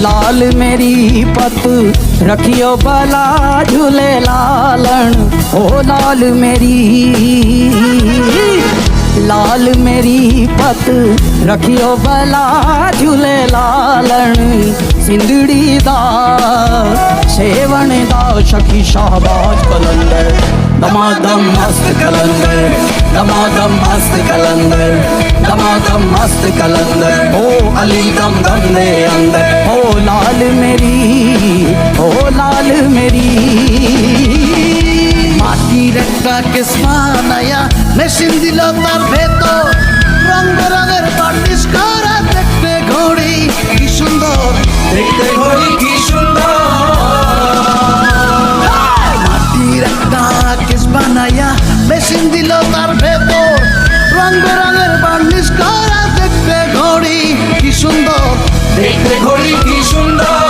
लाल मेरी पत रखियो भला झूले लालन। ओ लाल मेरी पत रखियो भला झूले लालन। सिंधड़ी दा सेवन दा सखी शाहबाज कलंदर। दमादम मस्त कलंदर, दमादम मस्त कलंदर, दमादम मस्त कलंदर। ओ अली दम दम दे अंदर। ओ लाल मेरी, ओ लाल मेरी। মাটির একটা কেসমা নায়া মেশিন দিল তার ভেতর, রং বেরঙের বার্নিশ করা দেখতে ঘড়ি কি সুন্দর, দেখতে ঘড়ি কি সুন্দর। মাটির একটা কেসমা নায়া মেশিন দিল তার ভেতর, রং বেরঙের বার্নিশ করা দেখতে ঘড়ি কি সুন্দর, দেখতে ঘড়ি কি সুন্দর।